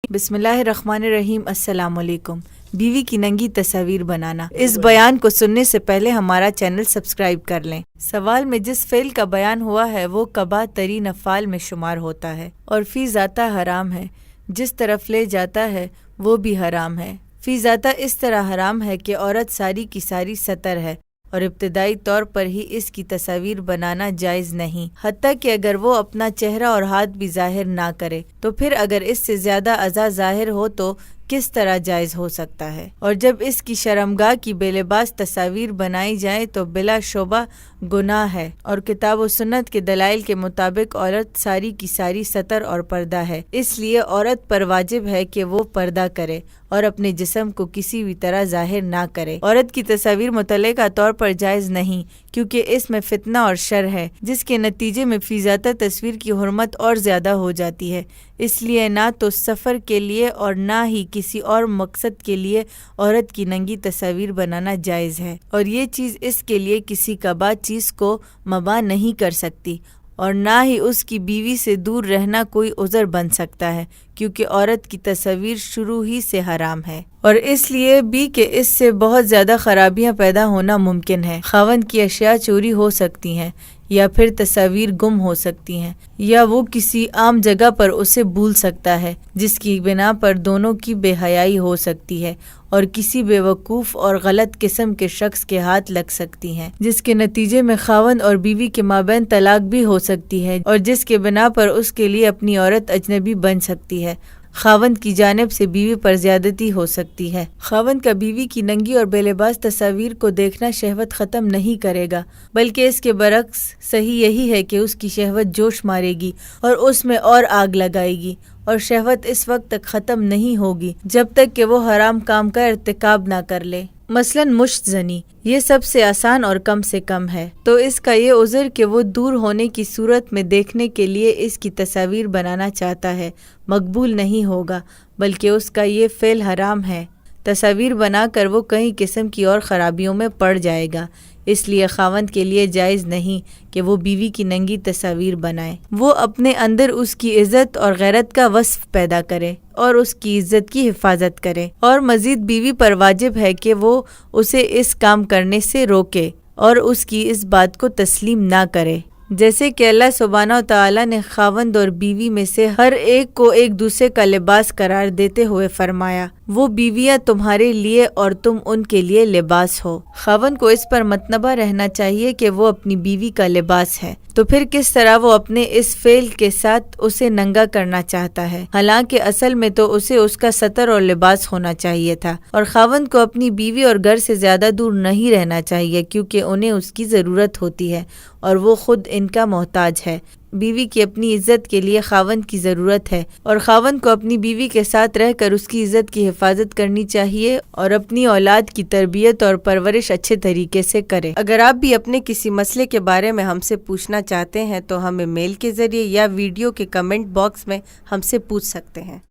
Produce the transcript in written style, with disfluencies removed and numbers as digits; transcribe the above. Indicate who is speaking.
Speaker 1: بسم اللہ الرحمن الرحیم۔ السلام علیکم۔ بیوی کی ننگی تصاویر بنانا، اس بیان کو سننے سے پہلے ہمارا چینل سبسکرائب کر لیں۔ سوال میں جس فعل کا بیان ہوا ہے وہ قباح ترین افعال میں شمار ہوتا ہے اور فی ذاتہ حرام ہے۔ جس طرف لے جاتا ہے وہ بھی حرام ہے۔ فی ذاتہ اس طرح حرام ہے کہ عورت ساری کی ساری ستر ہے اور ابتدائی طور پر ہی اس کی تصاویر بنانا جائز نہیں، حتیٰ کہ اگر وہ اپنا چہرہ اور ہاتھ بھی ظاہر نہ کرے تو پھر اگر اس سے زیادہ اعضاء ظاہر ہو تو کس طرح جائز ہو سکتا ہے؟ اور جب اس کی شرمگاہ کی بے لباس تصاویر بنائی جائیں تو بلا شبہ گناہ ہے، اور کتاب و سنت کے دلائل کے مطابق عورت ساری کی ساری ستر اور پردہ ہے، اس لیے عورت پر واجب ہے کہ وہ پردہ کرے اور اپنے جسم کو کسی بھی طرح ظاہر نہ کرے۔ عورت کی تصاویر متعلقہ طور پر جائز نہیں، کیونکہ اس میں فتنہ اور شر ہے، جس کے نتیجے میں فی ذاتہ تصویر کی حرمت اور زیادہ ہو جاتی ہے۔ اس لیے نہ تو سفر کے لیے اور نہ ہی کسی اور مقصد کے لیے عورت کی ننگی تصاویر بنانا جائز ہے، اور یہ چیز اس کے لیے کسی قباح چیز کو مباح نہیں کر سکتی، اور نہ ہی اس کی بیوی سے دور رہنا کوئی عذر بن سکتا ہے، کیونکہ عورت کی تصاویر شروع ہی سے حرام ہے، اور اس لیے بھی کہ اس سے بہت زیادہ خرابیاں پیدا ہونا ممکن ہے۔ خاوند کی اشیاء چوری ہو سکتی ہیں، یا پھر تصاویر گم ہو سکتی ہیں، یا وہ کسی عام جگہ پر اسے بھول سکتا ہے، جس کی بنا پر دونوں کی بے حیائی ہو سکتی ہے اور کسی بے وقوف اور غلط قسم کے شخص کے ہاتھ لگ سکتی ہیں، جس کے نتیجے میں خاوند اور بیوی کے مابین طلاق بھی ہو سکتی ہے، اور جس کے بنا پر اس کے لیے اپنی عورت اجنبی بن سکتی ہے۔ خاوند کی جانب سے بیوی پر زیادتی ہو سکتی ہے۔ خاوند کا بیوی کی ننگی اور بے لباس تصاویر کو دیکھنا شہوت ختم نہیں کرے گا، بلکہ اس کے برعکس صحیح یہی ہے کہ اس کی شہوت جوش مارے گی اور اس میں اور آگ لگائے گی، اور شہوت اس وقت تک ختم نہیں ہوگی جب تک کہ وہ حرام کام کا ارتکاب نہ کر لے۔ مثلاً مشت زنی، یہ سب سے آسان اور کم سے کم ہے، تو اس کا یہ عذر کہ وہ دور ہونے کی صورت میں دیکھنے کے لیے اس کی تصاویر بنانا چاہتا ہے مقبول نہیں ہوگا، بلکہ اس کا یہ فعل حرام ہے۔ تصاویر بنا کر وہ کئی قسم کی اور خرابیوں میں پڑ جائے گا، اس لیے خاوند کے لیے جائز نہیں کہ وہ بیوی کی ننگی تصاویر بنائے۔ وہ اپنے اندر اس کی عزت اور غیرت کا وصف پیدا کرے اور اس کی عزت کی حفاظت کرے، اور مزید بیوی پر واجب ہے کہ وہ اسے اس کام کرنے سے روکے اور اس کی اس بات کو تسلیم نہ کرے، جیسے کہ اللہ سبحانہ و تعالیٰ نے خاوند اور بیوی میں سے ہر ایک کو ایک دوسرے کا لباس قرار دیتے ہوئے فرمایا، وہ بیویاں تمہارے لیے اور تم ان کے لیے لباس ہو۔ خاوند کو اس پر متنبہ رہنا چاہیے کہ وہ اپنی بیوی کا لباس ہے، تو پھر کس طرح وہ اپنے اس فعل کے ساتھ اسے ننگا کرنا چاہتا ہے، حالانکہ اصل میں تو اسے اس کا ستر اور لباس ہونا چاہیے تھا۔ اور خاوند کو اپنی بیوی اور گھر سے زیادہ دور نہیں رہنا چاہیے، کیونکہ انہیں اس کی ضرورت ہوتی ہے اور وہ خود ان کا محتاج ہے۔ بیوی کی اپنی عزت کے لیے خاوند کی ضرورت ہے، اور خاوند کو اپنی بیوی کے ساتھ رہ کر اس کی عزت کی حفاظت کرنی چاہیے اور اپنی اولاد کی تربیت اور پرورش اچھے طریقے سے کرے۔ اگر آپ بھی اپنے کسی مسئلے کے بارے میں ہم سے پوچھنا چاہتے ہیں تو ہمیں میل کے ذریعے یا ویڈیو کے کمنٹ باکس میں ہم سے پوچھ سکتے ہیں۔